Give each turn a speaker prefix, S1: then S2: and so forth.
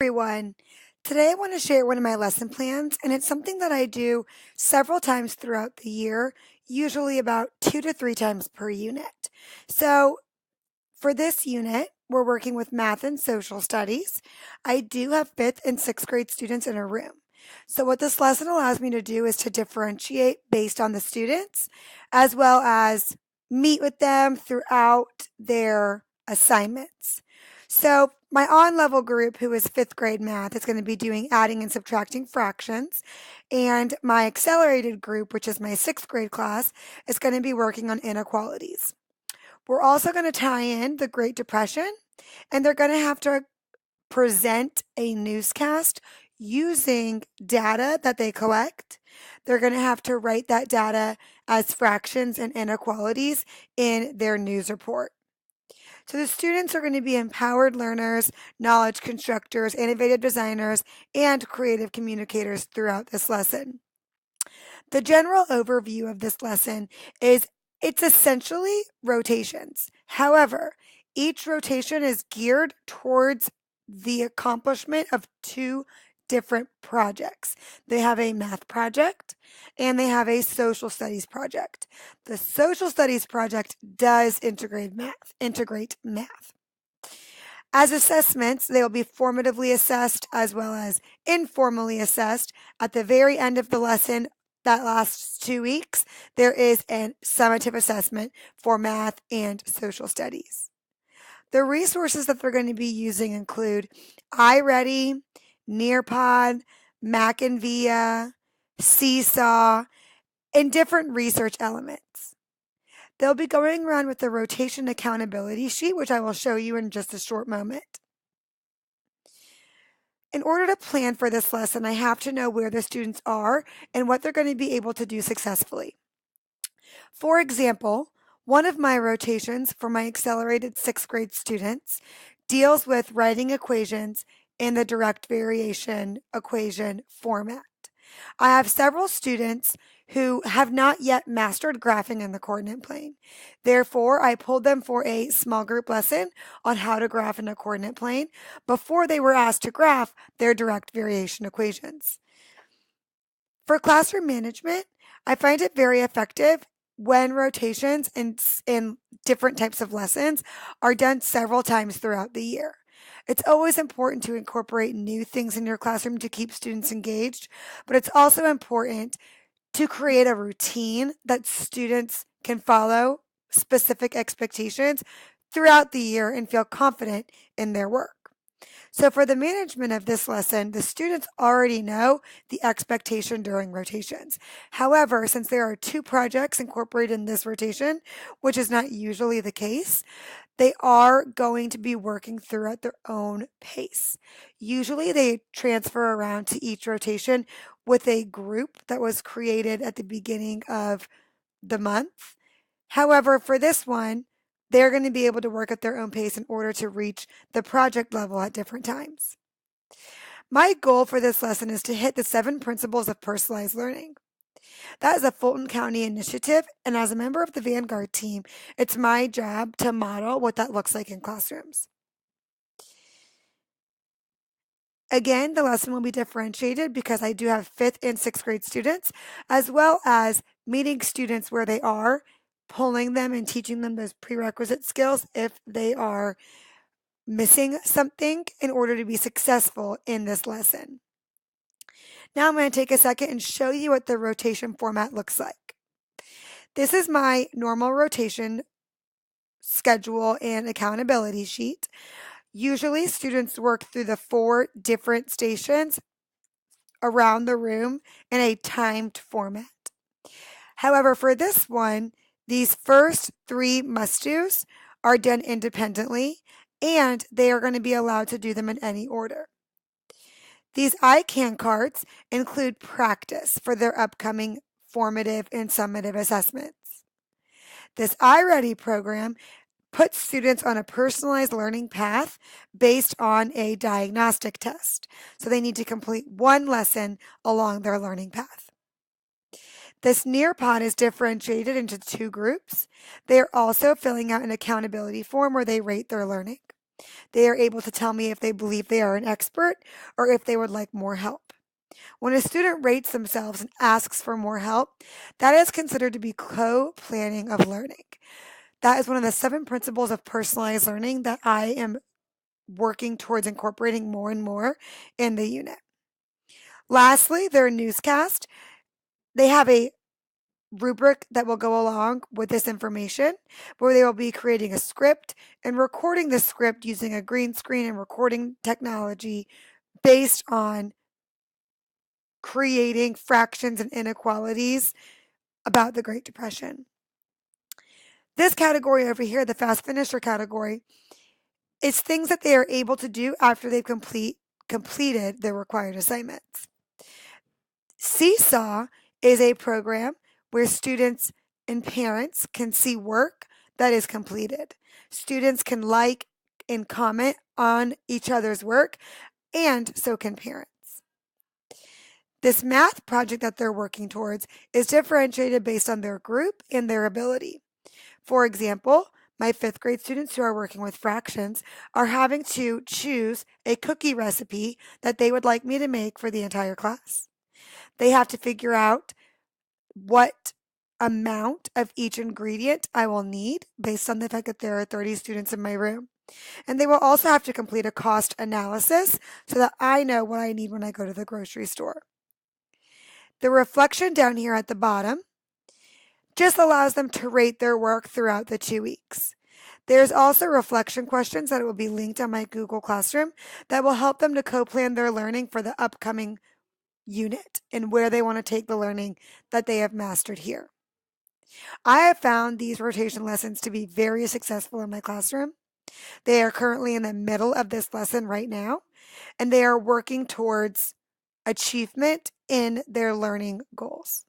S1: everyone. Today I want to share one of my lesson plans, and it's something that I do several times throughout the year, usually about 2 to 3 times per unit. So, for this unit, we're working with math and social studies. I do have fifth and sixth grade students in a room. So, what this lesson allows me to do is to differentiate based on the students, as well as meet with them throughout their assignments. So, my on level group, who is fifth grade math, is going to be doing adding and subtracting fractions. And my accelerated group, which is my sixth grade class, is going to be working on inequalities. We're also going to tie in the Great Depression, and they're going to have to present a newscast using data that they collect. They're going to have to write that data as fractions and inequalities in their news report. So the students are going to be empowered learners, knowledge constructors, innovative designers, and creative communicators throughout this lesson. The general overview of this lesson is it's essentially rotations. However, each rotation is geared towards the accomplishment of two different projects. They have a math project and they have a social studies project. The social studies project does integrate math. As assessments, they will be formatively assessed as well as informally assessed. At the very end of the lesson, that lasts 2 weeks, there is a summative assessment for math and social studies. The resources that they're going to be using include iReady, Nearpod, Mac and Via, Seesaw, and different research elements. They'll be going around with the rotation accountability sheet, which I will show you in just a short moment. In order to plan for this lesson, I have to know where the students are and what they're going to be able to do successfully. For example, one of my rotations for my accelerated sixth grade students deals with writing equations in the direct variation equation format. I have several students who have not yet mastered graphing in the coordinate plane. Therefore, I pulled them for a small group lesson on how to graph in a coordinate plane before they were asked to graph their direct variation equations. For classroom management, I find it very effective when rotations in different types of lessons are done several times throughout the year. It's always important to incorporate new things in your classroom to keep students engaged, but it's also important to create a routine that students can follow specific expectations throughout the year and feel confident in their work. So for the management of this lesson, the students already know the expectation during rotations. However, since there are 2 projects incorporated in this rotation, which is not usually the case, they are going to be working through at their own pace. Usually they transfer around to each rotation with a group that was created at the beginning of the month. However, for this one, they're going to be able to work at their own pace in order to reach the project level at different times. My goal for this lesson is to hit the 7 principles of personalized learning. That is a Fulton County initiative, and as a member of the Vanguard team, it's my job to model what that looks like in classrooms. Again, the lesson will be differentiated because I do have 5th and 6th grade students, as well as meeting students where they are, pulling them and teaching them those prerequisite skills if they are missing something in order to be successful in this lesson. Now I'm going to take a second and show you what the rotation format looks like. This is my normal rotation schedule and accountability sheet. Usually students work through the 4 different stations around the room in a timed format. However, for this one, these first 3 must-dos are done independently, and they are going to be allowed to do them in any order. These I Can cards include practice for their upcoming formative and summative assessments. This iReady program puts students on a personalized learning path based on a diagnostic test. So they need to complete 1 lesson along their learning path. This Nearpod is differentiated into 2 groups. They are also filling out an accountability form where they rate their learning. They are able to tell me if they believe they are an expert or if they would like more help. When a student rates themselves and asks for more help, that is considered to be co-planning of learning. That is one of the 7 principles of personalized learning that I am working towards incorporating more and more in the unit. Lastly, their newscast. They have a rubric that will go along with this information where they will be creating a script and recording the script using a green screen and recording technology based on creating fractions and inequalities about the Great Depression. This category over here, the fast finisher category, is things that they are able to do after they've completed their required assignments. Seesaw is a program where students and parents can see work that is completed. Students can like and comment on each other's work, and so can parents. This math project that they're working towards is differentiated based on their group and their ability. For example, my 5th grade students who are working with fractions are having to choose a cookie recipe that they would like me to make for the entire class. They have to figure out what amount of each ingredient I will need based on the fact that there are 30 students in my room. And they will also have to complete a cost analysis so that I know what I need when I go to the grocery store. The reflection down here at the bottom just allows them to rate their work throughout the 2 weeks. There's also reflection questions that will be linked on my Google Classroom that will help them to co-plan their learning for the upcoming unit and where they want to take the learning that they have mastered here. I have found these rotation lessons to be very successful in my classroom. They are currently in the middle of this lesson right now, and they are working towards achievement in their learning goals.